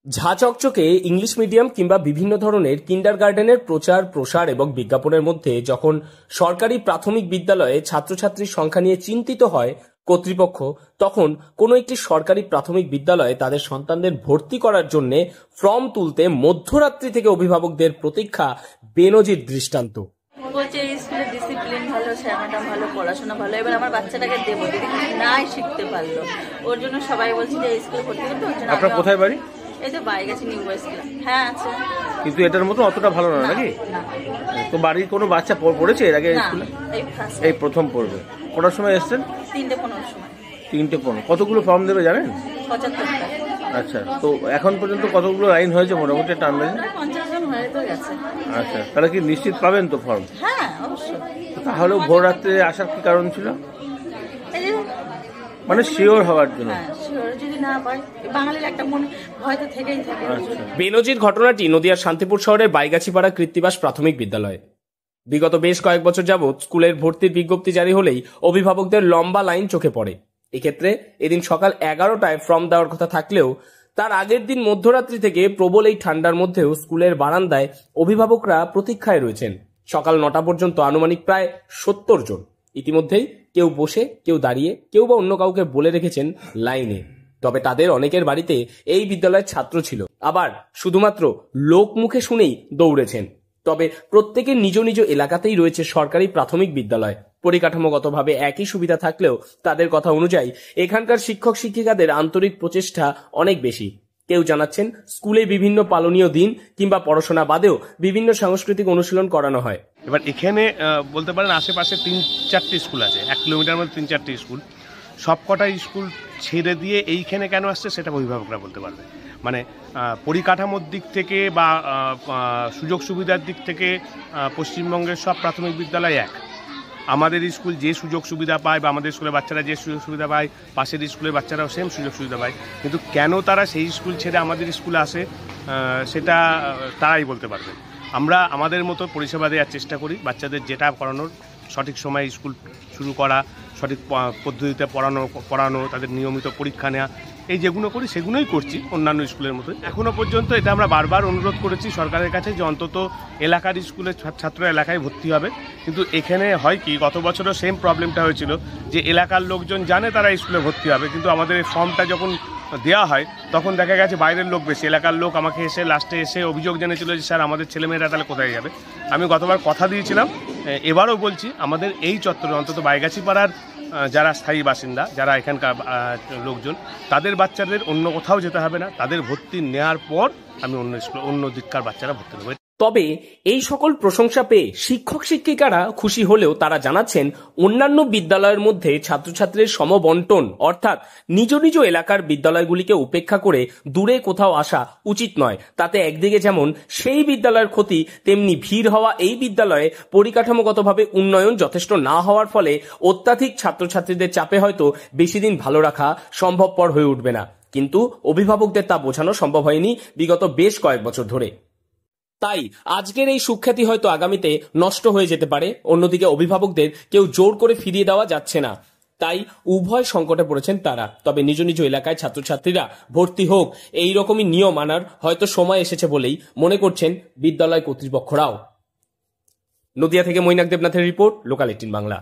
ঝা চকচকে English medium কিংবা বিভিন্ন ধরনের কিন্ডারগার্টেনের প্রচার প্রসার এবং বিজ্ঞাপনের মধ্যে যখন সরকারি প্রাথমিক বিদ্যালয়ে ছাত্রছাত্রীর সংখ্যা নিয়ে চিন্তিত হয় কর্তৃপক্ষ, তখন কোনো একটি সরকারি প্রাথমিক বিদ্যালয়ে তাদের সন্তানদের ভর্তি করার জন্য ফর্ম তুলতে মধ্যরাত্রি থেকে অভিভাবকদের প্রতীক্ষা বেনজির দৃষ্টান্ত। বলছে স্কুলের ডিসিপ্লিন ভালো, শ্যামাটা ভালো, পড়াশোনা ভালো, এবার আমার বাচ্চাটাকে দেবো, যদি নাই শিখতে পারলো, ওর জন্য সবাই বলছে যে স্কুলে ভর্তি করতে। আপনার কোথায় বাড়ি? এই তো বাড়ি গেছে নিউ বয়েজ ক্লাব। হ্যাঁ আছে, কিন্তু এটার মতো অতটা ভালো না নাকি? তো বাড়ির কোনো বাচ্চা পড়েছে এর আগে স্কুলে? এই প্রথম পড়বে। কটার সময় এসছেন? 3:15 সময়। 3:15। কতগুলো ফর্ম দেবে জানেন? 75টা। আচ্ছা, তো এখন পর্যন্ত কতগুলো লাইন হয়েছে মোটামুটি একটা আন্দাজে? 50 জন হয়ে তো গেছে। আচ্ছা, তাহলে কি নিশ্চিত পাবেন তো ফর্ম? হ্যাঁ অবশ্যই। তাহলেও ভোর রাত্রে আসার কি কারণ ছিল? মানে শিওর হওয়ার জন্য। যদি না পাই, বাঙালির একটা মনে ভয় তো থেকেই থাকে। বেনজির ঘটনাটি নদিয়ার শান্তিপুর শহরের বাইগাছিপাড়া কৃত্তিবাস প্রাথমিক বিদ্যালয়। বিগত বেশ কয়েক বছর যাবৎ স্কুলের ভর্তির বিজ্ঞপ্তি জারি হলেই অভিভাবকদের লম্বা লাইন চোখে পড়ে। এক্ষেত্রে এদিন সকাল 11টায় ফর্ম দেওয়ার কথা থাকলেও তার আগের দিন মধ্যরাত্রি থেকে প্রবল এই ঠান্ডার মধ্যেও স্কুলের বারান্দায় অভিভাবকরা প্রতীক্ষায় রয়েছেন। সকাল 9টা পর্যন্ত আনুমানিক প্রায় 70 জন। ইতিমধ্যেই কেউ বসে, কেউ দাঁড়িয়ে, কেউ বা অন্য কাউকে বলে রেখেছেন লাইনে। তবে তাদের অনেকের বাড়িতে এই বিদ্যালয়ের ছাত্র ছিল, আবার শুধুমাত্র লোক মুখে শুনেই দৌড়েছেন। তবে প্রত্যেকের নিজ নিজ এলাকাতেই রয়েছে সরকারি প্রাথমিক বিদ্যালয়। পরিকাঠামোগতভাবে একই সুবিধা থাকলেও তাদের কথা অনুযায়ী এখানকার শিক্ষক শিক্ষিকাদের আন্তরিক প্রচেষ্টা অনেক বেশি। কেউ জানাচ্ছেন স্কুলে বিভিন্ন পালনীয় দিন কিংবা পড়াশোনা বাদেও বিভিন্ন সাংস্কৃতিক অনুশীলন করানো হয়। এবার এখানে বলতে পারেন আশেপাশে 3-4টি স্কুল আছে, 1 কিলোমিটার মধ্যে 3-4টি স্কুল। সবকটা স্কুল ছেড়ে দিয়ে এইখানে কেন আসছে সেটা অভিভাবকরা বলতে পারবে। মানে পরিকাঠামোর দিক থেকে বা সুযোগ সুবিধার দিক থেকে পশ্চিমবঙ্গের সব প্রাথমিক বিদ্যালয় এক। আমাদের স্কুল যে সুযোগ সুবিধা পায় বা আমাদের স্কুলের বাচ্চারা যে সুযোগ সুবিধা পায়, পাশের স্কুলের বাচ্চারাও সেম সুযোগ সুবিধা পায়। কিন্তু কেন তারা সেই স্কুল ছেড়ে আমাদের স্কুলে আসে সেটা তারাই বলতে পারবে। আমরা আমাদের মতো পরিষেবা দেওয়ার চেষ্টা করি। বাচ্চাদের যেটা করানোর সঠিক সময়ে স্কুল শুরু করা, সঠিক পদ্ধতিতে পড়ানো, তাদের নিয়মিত পরীক্ষা নেওয়া, এই যেগুলো করি সেগুলোই করছি অন্যান্য স্কুলের মতো। এখনও পর্যন্ত এটা আমরা বারবার অনুরোধ করেছি সরকারের কাছে যে অন্তত এলাকার স্কুলের ছাত্র এলাকায় ভর্তি হবে। কিন্তু এখানে হয় কি, গত বছরও সেম প্রবলেমটা হয়েছিল যে এলাকার লোকজন জানে তারা স্কুলে ভর্তি হবে, কিন্তু আমাদের এই ফর্মটা যখন দেওয়া হয় তখন দেখা গেছে বাইরের লোক বেশি, এলাকার লোক আমাকে এসে লাস্টে এসে অভিযোগ জেনেছিল যে স্যার আমাদের ছেলেমেয়েরা তাহলে কোথায় যাবে। আমি গতবার কথা দিয়েছিলাম, এবারও বলছি আমাদের এই চত্বরে অন্তত বাইগাছিপাড়ার যারা স্থায়ী বাসিন্দা, যারা এখানকার লোকজন, তাদের বাচ্চাদের অন্য কোথাও যেতে হবে না। তাদের ভর্তি নেওয়ার পর আমি অন্য দিককার বাচ্চারা ভর্তি নেব। তবে এই সকল প্রশংসা পেয়ে শিক্ষক শিক্ষিকারা খুশি হলেও তারা জানাচ্ছেন অন্যান্য বিদ্যালয়ের মধ্যে ছাত্রছাত্রীর সমবন্টন অর্থাৎ নিজ নিজ এলাকার বিদ্যালয়গুলিকে উপেক্ষা করে দূরে কোথাও আসা উচিত নয়। তাতে একদিকে যেমন সেই বিদ্যালয়ের ক্ষতি, তেমনি ভিড় হওয়া এই বিদ্যালয়ে পরিকাঠামোগতভাবে উন্নয়ন যথেষ্ট না হওয়ার ফলে অত্যাধিক ছাত্রছাত্রীদের চাপে হয়তো বেশি দিন ভালো রাখা সম্ভবপর হয়ে উঠবে না। কিন্তু অভিভাবকদের তা বোঝানো সম্ভব হয়নি বিগত বেশ কয়েক বছর ধরে। তাই আজকের এই সুখ্যাতি হয়তো আগামীতে নষ্ট হয়ে যেতে পারে। অন্যদিকে অভিভাবকদের কেউ জোর করে ফিরিয়ে দেওয়া যাচ্ছে না, তাই উভয় সংকটে পড়েছেন তারা। তবে নিজ নিজ এলাকায় ছাত্রছাত্রীরা ভর্তি হোক, এই রকমই নিয়ম আনার হয়তো সময় এসেছে বলেই মনে করছেন বিদ্যালয় কর্তৃপক্ষরাও। নদিয়া থেকে মৈনাক দেবনাথের রিপোর্ট, লোকাল 18 বাংলা।